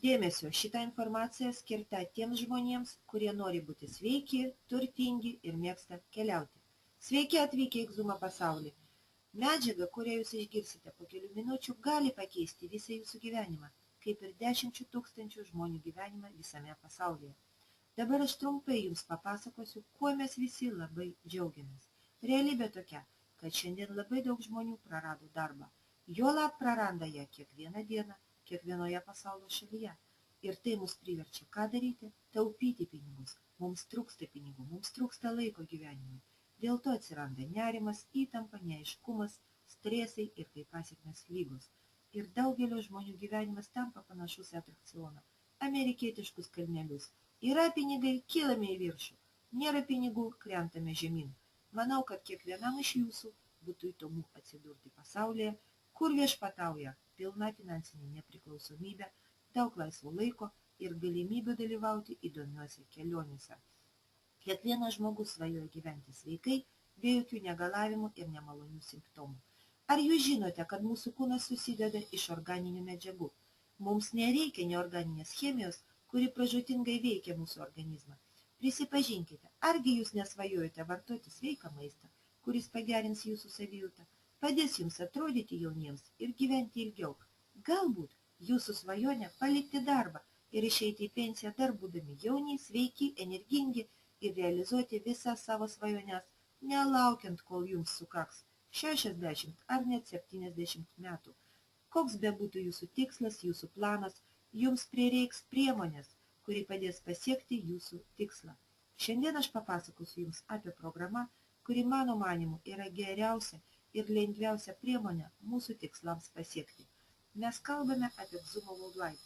Dėmesio, šita informacija skirta tiems žmonėms, kurie nori būti sveiki, turtingi ir mėgsta keliauti. Sveiki atvykę į Xumo pasaulį. Medžiaga, kurią jūs išgirsite po kelių minučių, gali pakeisti visą jūsų gyvenimą, kaip ir 10 tūkstančių žmonių gyvenimą visame pasaulyje. Dabar aš trumpai jums papasakosiu, kuo mes visi labai džiaugiamės. Realybė tokia, kad šiandien labai daug žmonių prarado darbą. Juolab praranda ją kiekvieną dieną, kiekvienoje pasaulio šalyje. Ir tai mus priverčia ką daryti? Taupyti pinigus. Mums trūksta pinigų, mums trūksta laiko gyvenimui. Dėl to atsiranda nerimas, įtampa, neaiškumas, stresai ir kaip pasekmės lygos. Ir daugelio žmonių gyvenimas tampa panašus į atrakcioną. Amerikietiškus kalnelius. Yra pinigai, kylame į viršų. Nėra pinigų, krentame žemyn. Manau, kad kiekvienam iš jūsų būtų įdomu atsidurti pasaulyje, kur viešpatauja pilna finansinė nepriklausomybė, daug laisvo laiko ir galimybių dalyvauti įdomiuose kelionėse. Kiekvienas žmogus svajoja gyventi sveikai, be jokių negalavimų ir nemalonių simptomų. Ar jūs žinote, kad mūsų kūnas susideda iš organinių medžiagų? Mums nereikia neorganinės chemijos, kuri pražūtingai veikia mūsų organizmą. Prisipažinkite, argi jūs nesvajojate vartoti sveiką maistą, kuris pagerins jūsų savijautą, padės jums atrodyti jauniems ir gyventi ilgiau. Galbūt jūsų svajonė palikti darbą ir išeiti į pensiją dar būdami jauni, sveiki, energingi ir realizuoti visas savo svajones, nelaukiant, kol jums sukaks 60 ar net 70 metų. Koks bebūtų jūsų tikslas, jūsų planas, jums prireiks priemonės, kuri padės pasiekti jūsų tikslą. Šiandien aš papasakosiu jums apie programą, kuri mano manimu yra geriausia ir lengviausia priemonė mūsų tikslams pasiekti. Mes kalbame apie Xumo Worldwide.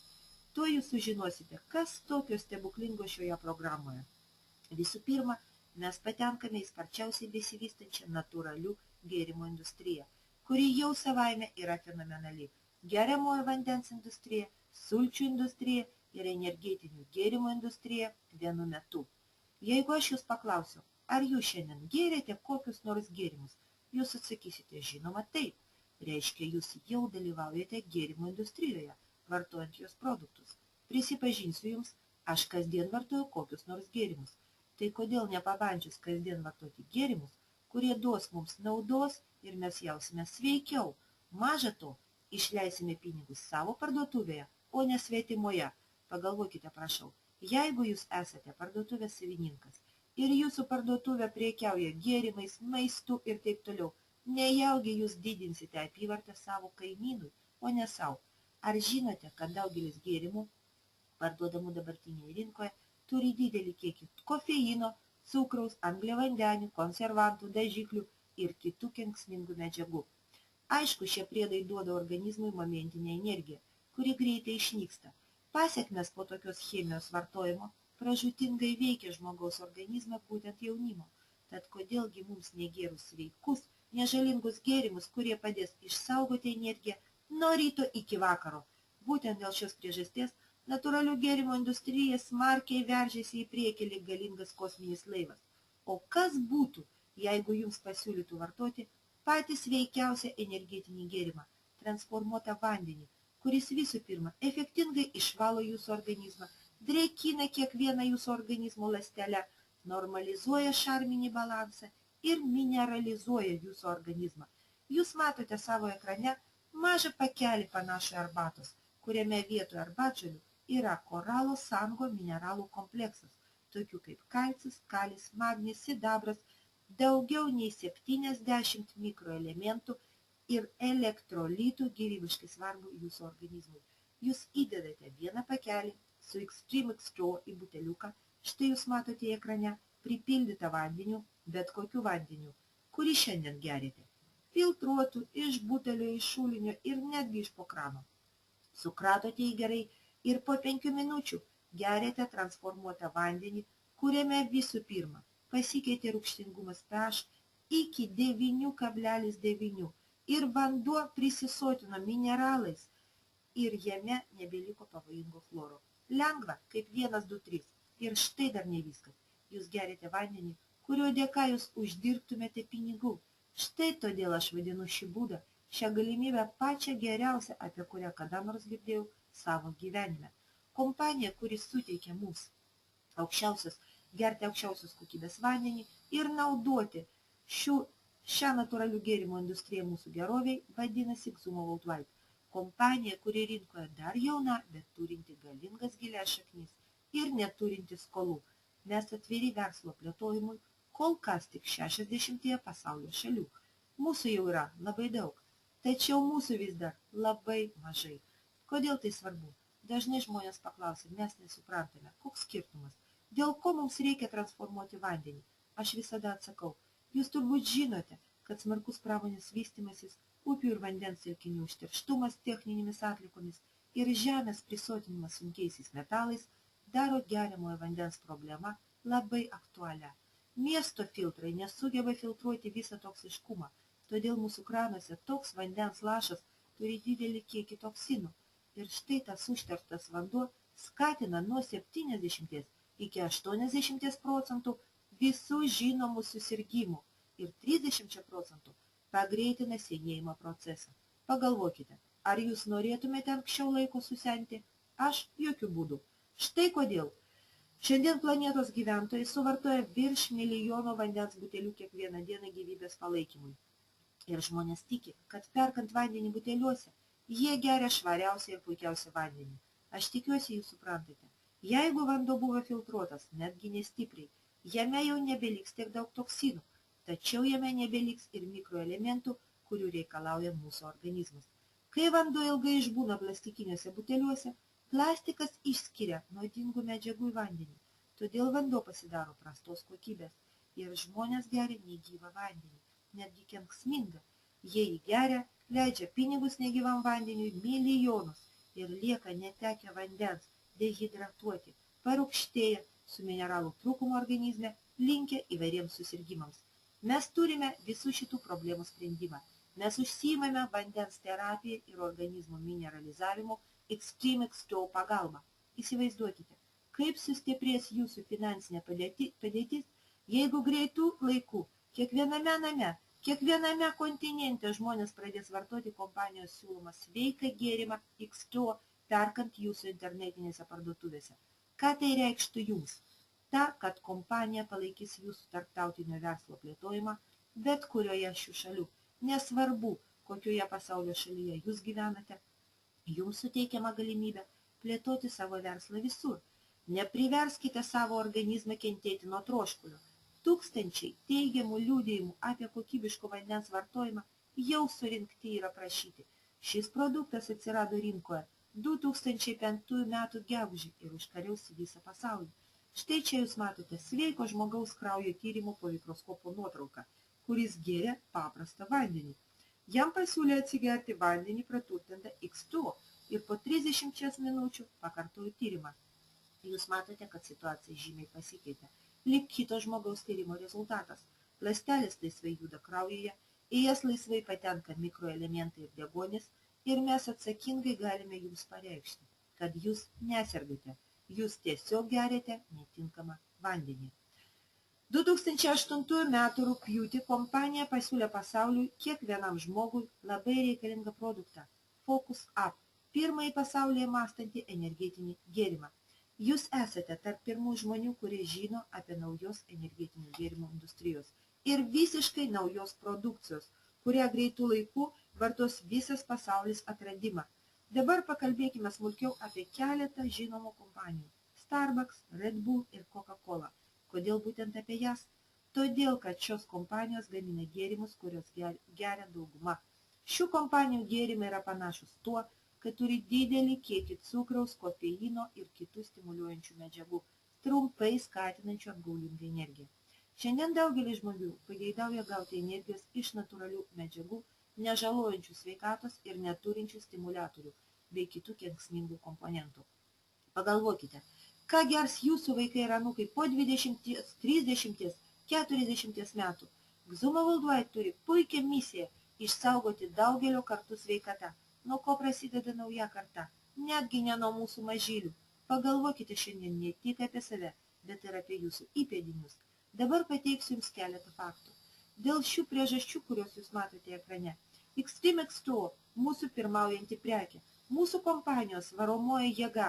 Tuo jūs sužinosite, kas tokio stebuklingo šioje programoje. Visų pirma, mes patenkame į sparčiausiai besivystančią natūralių gėrimų industriją, kuri jau savaime yra fenomenali. Geriamojo vandens industrija, sulčių industrija ir energetinių gėrimų industrija vienu metu. Jeigu aš jūs paklausiu, ar jūs šiandien gėrėte kokius nors gėrimus, jūs atsakysite, žinoma, taip. Reiškia, jūs jau dalyvaujate gėrimų industrijoje, vartojant jos produktus. Prisipažinsiu jums, aš kasdien vartoju kokius nors gėrimus. Tai kodėl nepabandžius kasdien vartoti gėrimus, kurie duos mums naudos ir mes jausime sveikiau. Maža to, išleisime pinigus savo parduotuvėje, o ne svetimoje. Pagalvokite, prašau, jeigu jūs esate parduotuvės savininkas ir jūsų parduotuvė prekiauja gėrimais, maistu ir taip toliau, nejaugi jūs didinsite apyvartą savo kaimynui, o ne savo. Ar žinote, kad daugelis gėrimų, parduodamų dabartinėje rinkoje, turi didelį kiekį kofeino, cukraus, angliavandenių, konservantų, dažiklių ir kitų kenksmingų medžiagų. Aišku, šie priedai duoda organizmui momentinę energiją, kuri greitai išnyksta. Pasekmes po tokios chemijos vartojimo pražūtingai veikia žmogaus organizmą, būtent jaunimo. Tad kodėlgi mums negėrus sveikus, nežalingus gėrimus, kurie padės išsaugoti energiją nuo ryto iki vakaro. Būtent dėl šios priežasties natūralių gėrimų industrija smarkiai veržėsi į priekį lyg galingas kosminis laivas. O kas būtų, jeigu jums pasiūlytų vartoti patį sveikiausią energetinį gėrimą – transformuotą vandenį, kuris visų pirma efektingai išvalo jūsų organizmą, drėkina kiekvieną jūsų organizmo ląstelę, normalizuoja šarminį balansą ir mineralizuoja jūsų organizmą. Jūs matote savo ekrane mažą pakelį panašų arbatos, kuriame vietoje arbatžolių yra koralo sango mineralų kompleksas, tokių kaip kalcis, kalis, magnis, sidabras, daugiau nei 70 mikroelementų ir elektrolitų gyvybiškai svarbu jūsų organizmui. Jūs įdedate vieną pakelį su Extreme Extra į buteliuką, štai jūs matote ekrane pripildytą vandeniu, bet kokiu vandeniu, kurį šiandien gerite. Filtruotų iš butelio, iš šulinio ir netgi iš po krano. Sukratote jį gerai ir po 5 minučių geriate transformuotą vandenį, kuriame visų pirma pasikeitė rūgštingumas pH iki 9,9 ir vanduo prisisotino mineralais ir jame nebeliko pavojingo chloro. Lengva, kaip 1, 2, 3. Ir štai dar ne viskas. Jūs gerite vandenį, kurio dėka jūs uždirbtumėte pinigų. Štai todėl aš vadinu šį būdą, šią galimybę pačią geriausią, apie kurią kada nors girdėjau savo gyvenime. kompanija, kuris suteikia mums gerti aukščiausios kokybės vandenį ir naudoti šią natūralių gėrimų industriją mūsų geroviai, vadinasi Xumo Worldwide. Kompanija, kuri rinkoje dar jauna, bet turinti galingas gilias šaknis ir neturinti skolų. Mes atviri verslo plėtojimui kol kas tik 60 pasaulio šalių. Mūsų jau yra labai daug, tačiau mūsų vis dar labai mažai. Kodėl tai svarbu? Dažnai žmonės paklausia, mes nesuprantame, koks skirtumas, dėl ko mums reikia transformuoti vandenį. Aš visada atsakau, jūs turbūt žinote, kad smarkus pramonės vystymasis, upių ir vandens telkinių užterštumas techninėmis atliekomis ir žemės prisotinimas sunkiaisiais metalais daro geriamojo vandens problemą labai aktualią. Miesto filtrai nesugeba filtruoti visą toksiškumą, todėl mūsų kranuose toks vandens lašas turi didelį kiekį toksinų. Ir štai tas užterštas vanduo skatina nuo 70 iki 80% visų žinomų susirgymų ir 30% pagreitina senėjimo procesą. Pagalvokite, ar jūs norėtumėte anksčiau laiko susenti? Aš jokių būdų. Štai kodėl. Šiandien planetos gyventojai suvartoja virš milijono vandens butelių kiekvieną dieną gyvybės palaikymui. Ir žmonės tiki, kad perkant vandenį buteliuose, jie geria švariausią ir puikiausią vandenį. Aš tikiuosi, jūs suprantate. Jeigu vanduo buvo filtruotas, netgi nestipriai, jame jau nebeliks tiek daug toksinų, tačiau jame nebeliks ir mikroelementų, kurių reikalauja mūsų organizmas. Kai vanduo ilgai išbūna plastikiniuose buteliuose, plastikas išskiria nuodingų medžiagų į vandenį, todėl vanduo pasidaro prastos kokybės ir žmonės geria negyvą vandenį, netgi kenksmingą. Jie jį geria, leidžia pinigus negyvam vandeniui milijonus ir lieka netekę vandens, dehidratuoti, parūgštėję, su mineralų trūkumo organizme, linkę įvairiems susirgymams. Mes turime visų šitų problemų sprendimą. Mes užsiimame vandens terapiją ir organizmo mineralizavimu Extreme X2 pagalba. Įsivaizduokite, kaip sustiprės jūsų finansinė padėtis, jeigu greitų laikų kiekviename name, kiekviename kontinente žmonės pradės vartoti kompanijos siūlomą sveiką gėrimą X2, perkant jūsų internetinėse parduotuvėse. Ką tai reikštų jums? Ta, kad kompanija palaikys jūsų tarptautinio verslo plėtojimą bet kurioje šių šalių. Nesvarbu, kokioje pasaulio šalyje jūs gyvenate, jums suteikiama galimybė plėtoti savo verslą visur. Nepriverskite savo organizmą kentėti nuo troškulio. Tūkstančiai teigiamų liudijimų apie kokybiško vandens vartojimą jau surinkti ir aprašyti. Šis produktas atsirado rinkoje 2005 metų gegužį ir užkariaus visą pasaulį. Štai čia jūs matote sveiko žmogaus kraujo tyrimo po mikroskopo nuotrauką, kuris gėrė paprastą vandenį. Jam pasiūlė atsigerti vandenį praturtintą X2 ir po 30 minučių pakartojo tyrimą. Jūs matote, kad situacija žymiai pasikeitė. Lyg kito žmogaus tyrimo rezultatas. Ląstelės laisvai juda kraujyje, į jas laisvai patenka mikroelementai ir deguonis ir mes atsakingai galime jums pareikšti, kad jūs nesergate. Jūs tiesiog geriate netinkamą vandenį. 2008 m. rugpjūtį kompanija pasiūlė pasauliui kiekvienam žmogui labai reikalingą produktą – Focus Up, pirmąjį pasaulyje mąstantį energetinį gėrimą. Jūs esate tarp pirmų žmonių, kurie žino apie naujos energetinių gėrimų industrijos ir visiškai naujos produkcijos, kurią greitų laikų vartos visas pasaulis atradimą. Dabar pakalbėkime smulkiau apie keletą žinomų kompanijų – Starbucks, Red Bull ir Coca-Cola. Kodėl būtent apie jas? Todėl, kad šios kompanijos gamina gėrimus, kurios geria dauguma. Šių kompanijų gėrimai yra panašus tuo, kad turi didelį kiekį cukraus, kofeino ir kitų stimuliuojančių medžiagų, trumpai skatinančių apgaulingą energiją. Šiandien daugelis žmonių pageidauja gauti energijos iš natūralių medžiagų, nežalojančių sveikatos ir neturinčių stimuliatorių bei kitų kenksmingų komponentų. Pagalvokite, ką gers jūsų vaikai ir anūkai po 20, 30, 40 metų. Xumo Worldwide turi puikią misiją išsaugoti daugelio kartų sveikatą. Nuo ko prasideda nauja karta? Netgi ne nuo mūsų mažylių. Pagalvokite šiandien ne tik apie save, bet ir apie jūsų įpėdinius. Dabar pateiksiu jums keletą faktų. Dėl šių priežasčių, kuriuos jūs matote ekrane, Extreme X2 mūsų pirmaujanti prekė, mūsų kompanijos varomoji jėga.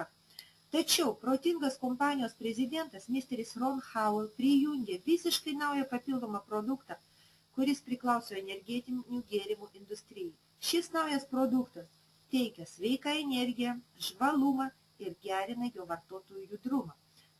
Tačiau protingas kompanijos prezidentas Mr. Ron Howell prijungė visiškai naują papildomą produktą, kuris priklauso energetinių gėrimų industrijai. Šis naujas produktas teikia sveiką energiją, žvalumą ir gerina jo vartotojų judrumą.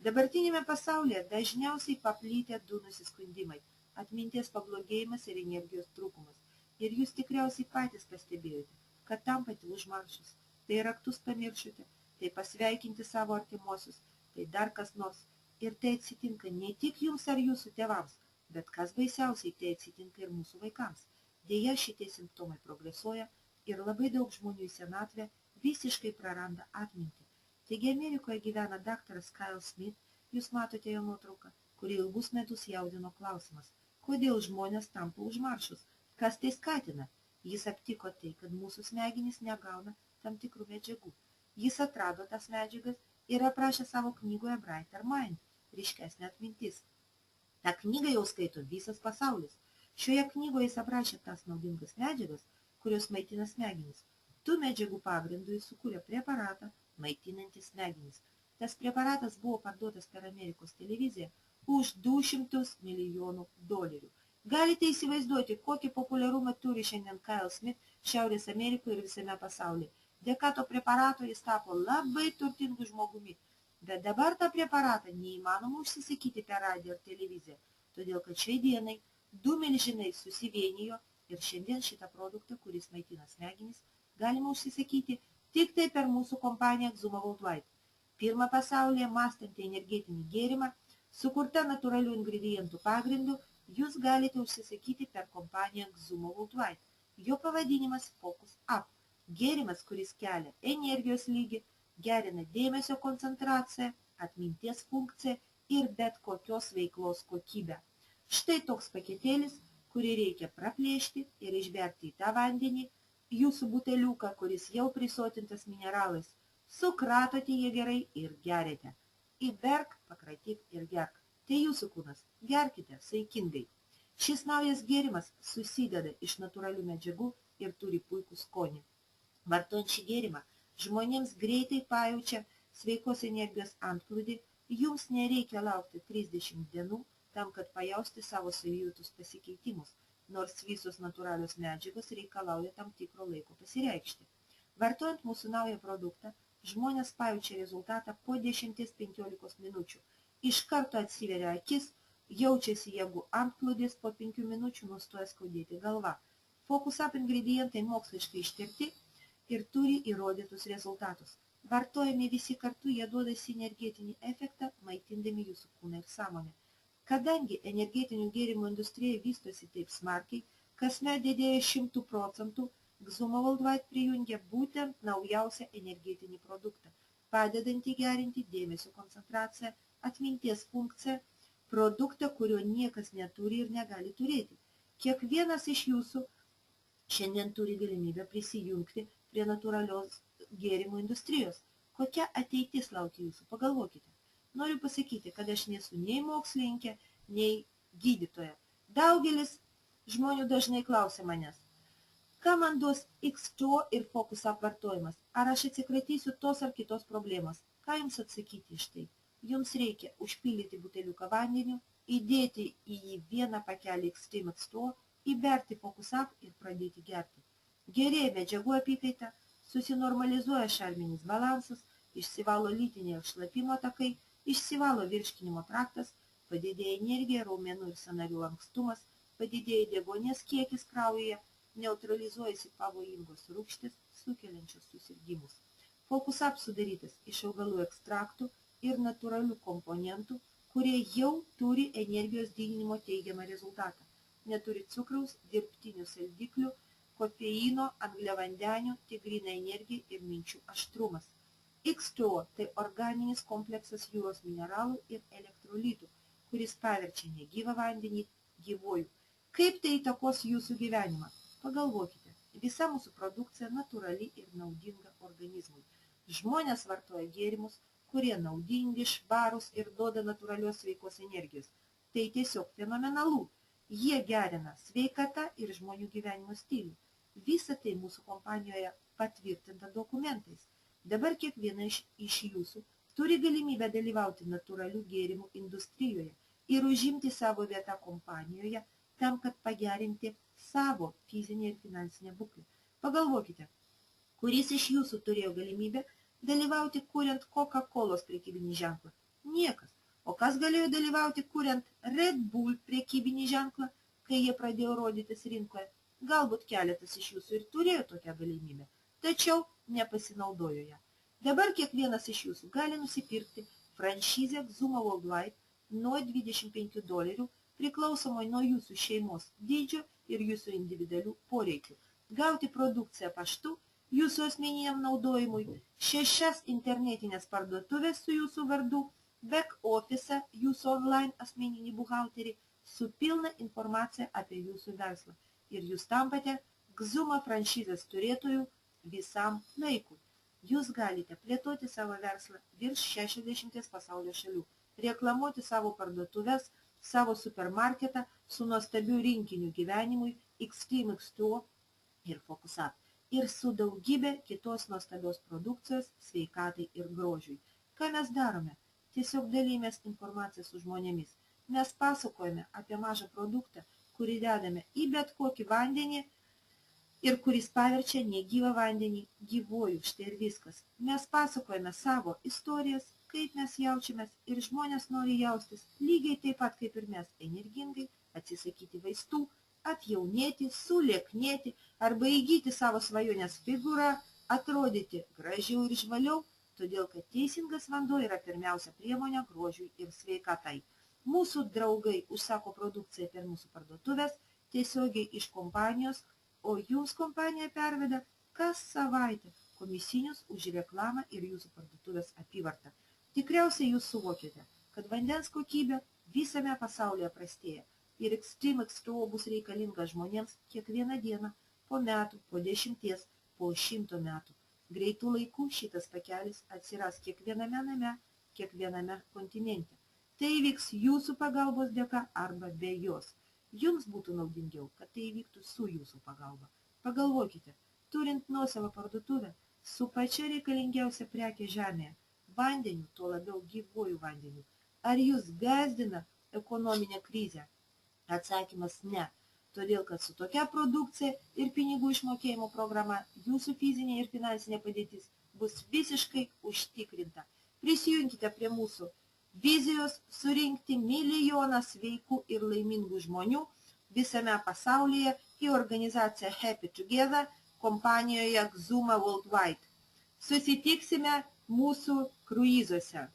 Dabartinėme pasaulyje dažniausiai paplitę du nusiskundimai – atminties pablogėjimas ir energijos trūkumas. Ir jūs tikriausiai patys pastebėjote, kad tampate užmaršus, tai raktus pamiršote, tai pasveikinti savo artimuosius, tai dar kas nors. Ir tai atsitinka ne tik jums ar jūsų tėvams, bet kas baisiausiai tai atsitinka ir mūsų vaikams. Deja, šitie simptomai progresuoja ir labai daug žmonių į senatvę visiškai praranda atmintį. Taigi Amerikoje gyvena daktaras Kyle Smith, jūs matote jo nuotrauką, kuri ilgus metus jaudino klausimas, kodėl žmonės tampa užmaršus, kas tai skatina. Jis aptiko tai, kad mūsų smegenys negauna tam tikrų medžiagų. Jis atrado tas medžiagas ir aprašė savo knygoje Brighter Mind – ryškesnė atmintis. Ta knyga jau skaito visas pasaulis. Šioje knygoje jis aprašė tas naudingas medžiagas, kurios maitina smegenis. Tų medžiagų pagrindų jis sukūrė preparatą, maitinantį smegenis. Tas preparatas buvo parduotas per Amerikos televiziją už $200 milijonų. Galite įsivaizduoti, kokį populiarumą turi šiandien Kyle Smith Šiaurės Amerikoje ir visame pasaulyje. Dėka to preparato jis tapo labai turtingu žmogumi. Bet dabar tą preparatą neįmanoma užsisakyti per radiją ar televiziją, todėl kad šiai dienai du milžinai susivienijo ir šiandien šitą produktą, kuris maitina smegenis, galima užsisakyti tik tai per mūsų kompaniją Xuma Worldwide. Pirmą pasaulyje mąstantį energetinį gėrimą, sukurta natūralių ingredientų pagrindu, jūs galite užsisakyti per kompaniją Xuma Worldwide. Jo pavadinimas Focus Up. Gėrimas, kuris kelia energijos lygį, gerina dėmesio koncentraciją, atminties funkciją ir bet kokios veiklos kokybę. Štai toks paketėlis, kurį reikia praplėšti ir išberti į tą vandenį, jūsų buteliuką, kuris jau prisotintas mineralais. Sukratote jį gerai ir gerite. Įberk, pakratyk ir gerk. Tai jūsų kūnas. Gerkite saikingai. Šis naujas gėrimas susideda iš natūralių medžiagų ir turi puikų skonį. Vartojant šį gėrimą, žmonėms greitai pajaučia sveikos energijos antplūdį, jums nereikia laukti 30 dienų tam, kad pajausti savo savijautos pasikeitimus, nors visos natūralios medžiagos reikalauja tam tikro laiko pasireikšti. Vartojant mūsų naują produktą, žmonės pajaučia rezultatą po 10-15 minučių. Iš karto atsiveria akis, jaučiasi jėgų antplūdis, po 5 minučių nustoja skaudėti galva. Focus Up ingredientai moksliškai ištirti ir turi įrodytus rezultatus. Vartojami visi kartu, jie duoda sinergetinį efektą, maitindami jūsų kūną ir sąmonę. Kadangi energetinių gėrimų industrija vystosi taip smarkiai, kasmet didėja 100%, Xuma Worldwide prijungia būtent naujausią energetinį produktą, padedantį gerinti dėmesio koncentraciją, atminties funkciją, produktą, kurio niekas neturi ir negali turėti. Kiekvienas iš jūsų šiandien turi galimybę prisijungti prie natūralios gėrimų industrijos. Kokia ateitis laukia jūsų? Pagalvokite. Noriu pasakyti, kad aš nesu nei mokslininkė, nei gydytoja. Daugelis žmonių dažnai klausia manęs, ką man duos X2 ir Focus Up vartojimas? Ar aš atsikratysiu tos ar kitos problemos? Ką jums atsakyti iš tai? Jums reikia užpildyti buteliuką vandeniu, įdėti į jį vieną pakelį Extreme X2, įberti Focus Up ir pradėti gerti. Gerėja medžiagų apykaita, susinormalizuoja šarminis balansas, išsivalo lytiniai ir šlapimo takai, išsivalo virškinimo traktas, padidėja energija, raumenų ir sąnarių lankstumas, padidėja deguonies kiekis kraujyje, neutralizuojasi pavojingos rūgštys, sukeliančios susirgimus. Focus Up sudarytas iš augalų ekstraktų ir natūralių komponentų, kurie jau turi energijos didinimo teigiamą rezultatą. Neturi cukraus, dirbtinių saldiklių, kofeino, angliavandenių, tik gryna energija ir minčių aštrumas. X2 tai organinis kompleksas jūros mineralų ir elektrolitų, kuris paverčia negyvą vandenį gyvuoju. Kaip tai įtakos jūsų gyvenimą? Pagalvokite, visa mūsų produkcija natūrali ir naudinga organizmui. Žmonės vartoja gėrimus, kurie naudingi, švarūs ir duoda natūralios sveikos energijos. Tai tiesiog fenomenalu. Jie gerina sveikatą ir žmonių gyvenimo stilių. Visa tai mūsų kompanijoje patvirtinta dokumentais. Dabar kiekviena iš jūsų turi galimybę dalyvauti natūralių gėrimų industrijoje ir užimti savo vietą kompanijoje tam, kad pagerinti savo fizinę ir finansinę būklę. Pagalvokite, kuris iš jūsų turėjo galimybę dalyvauti kuriant Coca-Colos prekybinį ženklą? Niekas. O kas galėjo dalyvauti kuriant Red Bull prekybinį ženklą, kai jie pradėjo rodytis rinkoje? Galbūt keletas iš jūsų ir turėjo tokią galimybę, tačiau nepasinaudojo ją. Dabar kiekvienas iš jūsų gali nusipirkti franšizę Xuma Worldwide nuo $25 priklausomai nuo jūsų šeimos dydžio ir jūsų individualių poreikių, gauti produkciją paštu jūsų asmeniniam naudojimui, 6 internetinės parduotuvės su jūsų vardu, back office jūsų online asmeninį buhalterį su pilna informacija apie jūsų verslą ir jūs tampate Xuma franšizės turėtojų visam laikui. Jūs galite plėtoti savo verslą virš 60 pasaulio šalių, reklamuoti savo parduotuvės, savo supermarketą su nuostabiu rinkiniu gyvenimui, Extreme X2 ir Focus Up, ir su daugybė kitos nuostabios produkcijos, sveikatai ir grožiui. Ką mes darome? Tiesiog dalymės informaciją su žmonėmis. Mes pasakojame apie mažą produktą, kurį dedame į bet kokį vandenį ir kuris paverčia negyvą vandenį gyvuoju. Štai ir viskas. Mes pasakojame savo istorijas, kaip mes jaučiamės ir žmonės nori jaustis lygiai taip pat kaip ir mes, energingai, atsisakyti vaistų, atjaunėti, sulieknėti arba įgyti savo svajonės figūrą, atrodyti gražiau ir žvaliau, todėl kad teisingas vanduo yra pirmiausia priemonė grožiui ir sveikatai. Mūsų draugai užsako produkciją per mūsų parduotuvės tiesiogiai iš kompanijos, o jums kompanija perveda kas savaitę komisinius už reklamą ir jūsų parduotuvės apyvartą. Tikriausiai jūs suvokite, kad vandens kokybė visame pasaulyje prastėja ir Extreme X2 bus reikalinga žmonėms kiekvieną dieną, po metų, po 10, po 100 metų. Greitų laikų šitas takelis atsiras kiekviename name, kiekviename kontinente. Tai įvyks jūsų pagalbos dėka arba be jos. Jums būtų naudingiau, kad tai įvyktų su jūsų pagalba. Pagalvokite, turint nuosavą parduotuvę su pačia reikalingiausia prekė žemėje, vandeniu, tuo labiau gyvuoju vandeniu, ar jūs gąsdina ekonominė krizė? Atsakymas ne, todėl kad su tokia produkcija ir pinigų išmokėjimo programa jūsų fizinė ir finansinė padėtis bus visiškai užtikrinta. Prisijunkite prie mūsų vizijos surinkti 1 milijoną sveikų ir laimingų žmonių visame pasaulyje į organizaciją Happy Together kompanijoje Xuma Worldwide. Susitiksime mūsų kruizuose.